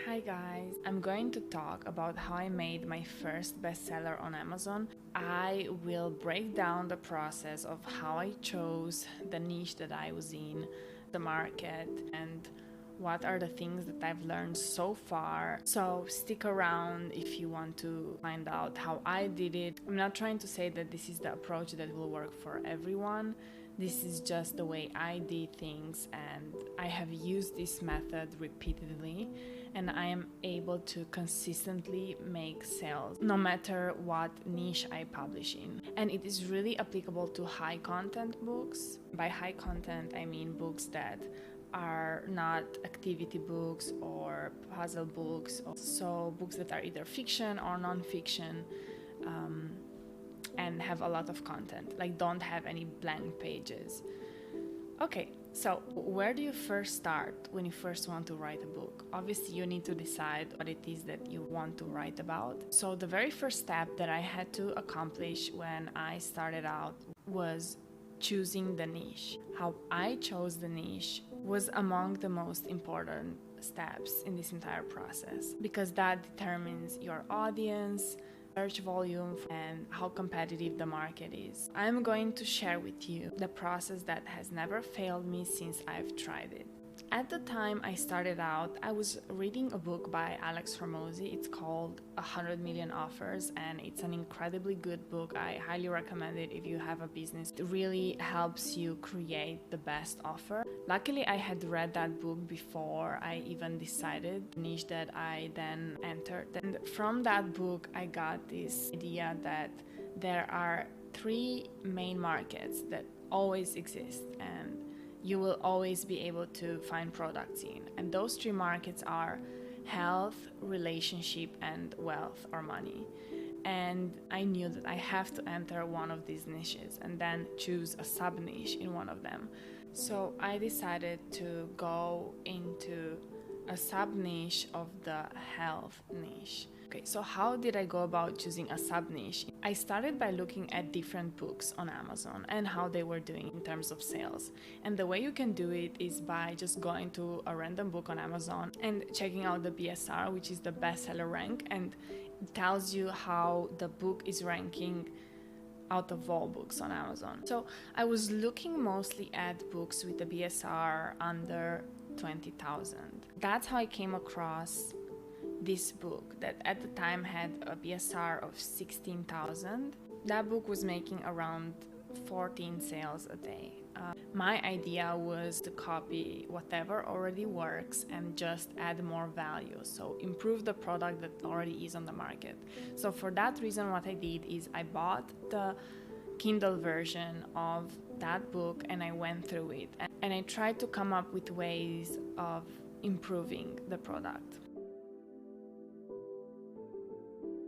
Hi guys, I'm going to talk about how I made my first bestseller on Amazon. I will break down the process of how I chose the niche that I was in, the market, and what are the things that I've learned so far. So stick around if you want to find out how I did it. I'm not trying to say that this is the approach that will work for everyone. This is just the way I did things, and I have used this method repeatedly, and I am able to consistently make sales no matter what niche I publish in. And it is really applicable to high content books. By high content, I mean books that are not activity books or puzzle books, so books that are either fiction or non-fiction. And have a lot of content, like don't have any blank pages. Okay, so where do you first start when you first want to write a book? Obviously, you need to decide what it is that you want to write about. So the very first step that I had to accomplish when I started out was choosing the niche. How I chose the niche was among the most important steps in this entire process, because that determines your audience, search volume, and how competitive the market is. I'm going to share with you the process that has never failed me since I've tried it. At the time I started out, I was reading a book by Alex Hormozy. It's called 100 Million Offers, and it's an incredibly good book. I highly recommend it if you have a business. It really helps you create the best offer. Luckily, I had read that book before I even decided the niche that I then entered. And from that book, I got this idea that there are three main markets that always exist, and you will always be able to find products in. And those three markets are health, relationship, and wealth or money. And I knew that I have to enter one of these niches and then choose a sub niche in one of them. So I decided to go into a sub niche of the health niche. Okay, so how did I go about choosing a sub niche? I started by looking at different books on Amazon and how they were doing in terms of sales. And the way you can do it is by just going to a random book on Amazon and checking out the BSR, which is the bestseller rank, and it tells you how the book is ranking out of all books on Amazon. So I was looking mostly at books with a BSR under 20,000. That's how I came across this book that at the time had a BSR of 16,000. That book was making around 14 sales a day. My idea was to copy whatever already works and just add more value, so improve the product that already is on the market. So for that reason, what I did is I bought the Kindle version of that book and I went through it and I tried to come up with ways of improving the product.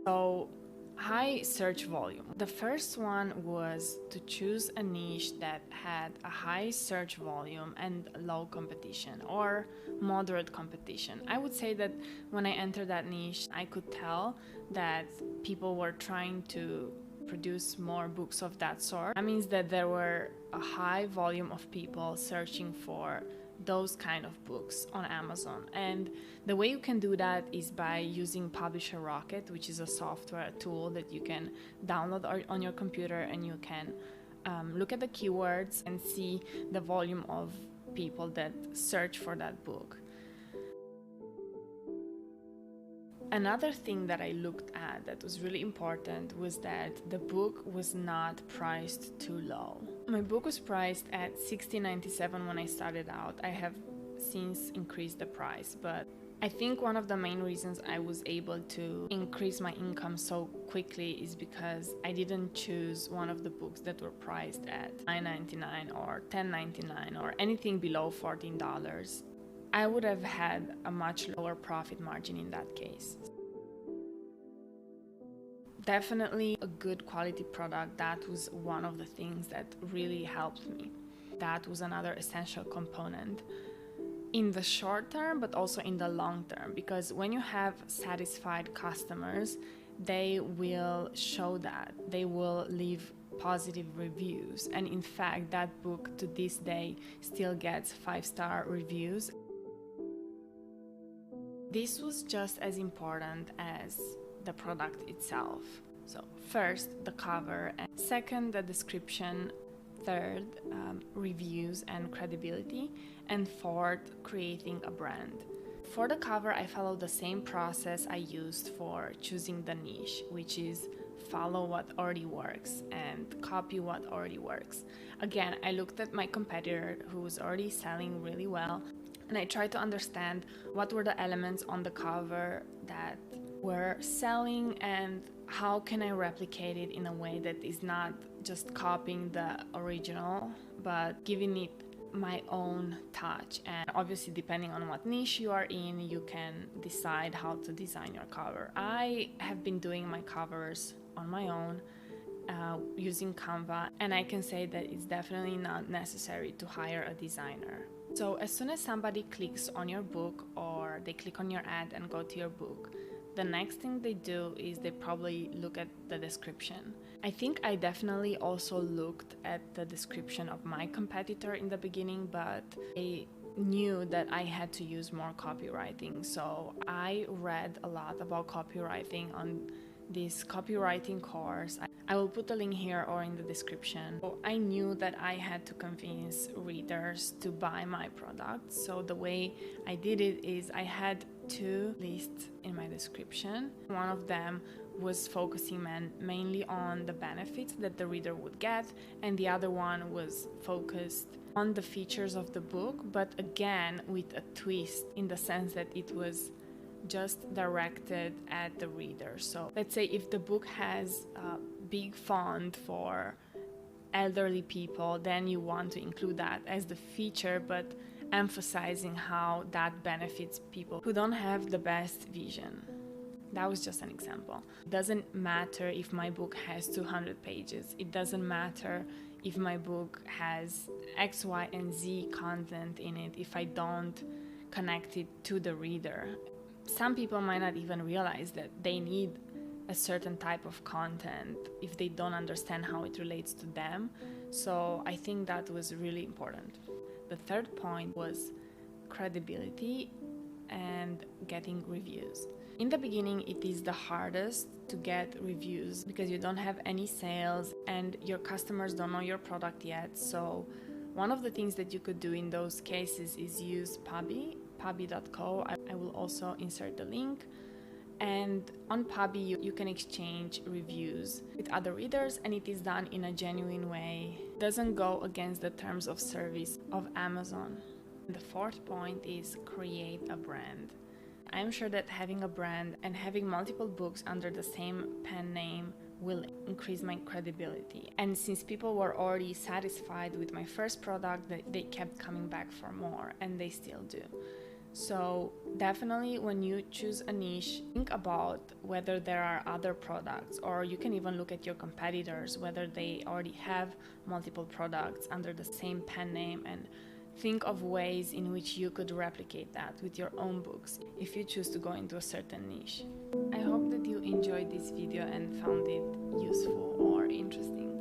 So, high search volume. The first one was to choose a niche that had a high search volume and low competition or moderate competition. I would say that when I entered that niche, I could tell that people were trying to produce more books of that sort. That means that there were a high volume of people searching for those kind of books on Amazon. And the way you can do that is by using Publisher Rocket, which is a software tool that you can download on your computer, and you can look at the keywords and see the volume of people that search for that book. Another thing that I looked at that was really important was that the book was not priced too low. My book was priced at $16.97 when I started out. I have since increased the price, but I think one of the main reasons I was able to increase my income so quickly is because I didn't choose one of the books that were priced at $9.99 or $10.99 or anything below $14. I would have had a much lower profit margin in that case. Definitely a good quality product. That was one of the things that really helped me. That was another essential component in the short term, but also in the long term, because when you have satisfied customers, they will show that. They will leave positive reviews. And in fact, that book to this day still gets 5-star reviews. This was just as important as the product itself. So first, the cover, and second, the description, third, reviews and credibility, and fourth, creating a brand. For the cover, I followed the same process I used for choosing the niche, which is follow what already works and copy what already works. Again, I looked at my competitor who was already selling really well, and I tried to understand what were the elements on the cover that were selling and how can I replicate it in a way that is not just copying the original, but giving it my own touch. And obviously, depending on what niche you are in, you can decide how to design your cover. I have been doing my covers on my own using Canva, and I can say that it's definitely not necessary to hire a designer. So as soon as somebody clicks on your book or they click on your ad and go to your book, the next thing they do is they probably look at the description. I think I definitely also looked at the description of my competitor in the beginning, but I knew that I had to use more copywriting. So I read a lot about copywriting on this copywriting course. I will put the link here or in the description. So I knew that I had to convince readers to buy my product. So the way I did it is I had two lists in my description. One of them was focusing mainly on the benefits that the reader would get, and the other one was focused on the features of the book, but again with a twist in the sense that it was just directed at the reader. So let's say if the book has a big font for elderly people, then you want to include that as the feature, but emphasizing how that benefits people who don't have the best vision. That was just an example. It doesn't matter if my book has 200 pages. It doesn't matter if my book has X, Y, and Z content in it if I don't connect it to the reader. Some people might not even realize that they need a certain type of content if they don't understand how it relates to them. So I think that was really important. The third point was credibility and getting reviews. In the beginning, it is the hardest to get reviews because you don't have any sales and your customers don't know your product yet. So one of the things that you could do in those cases is use Pubbly.co. I will also insert the link. And on Pubbly, you can exchange reviews with other readers, and it is done in a genuine way. It doesn't go against the terms of service of Amazon. The fourth point is create a brand. I'm sure that having a brand and having multiple books under the same pen name will increase my credibility. And since people were already satisfied with my first product, they kept coming back for more, and they still do. So definitely when you choose a niche, think about whether there are other products, or you can even look at your competitors, whether they already have multiple products under the same pen name, and think of ways in which you could replicate that with your own books if you choose to go into a certain niche. I hope that you enjoyed this video and found it useful or interesting.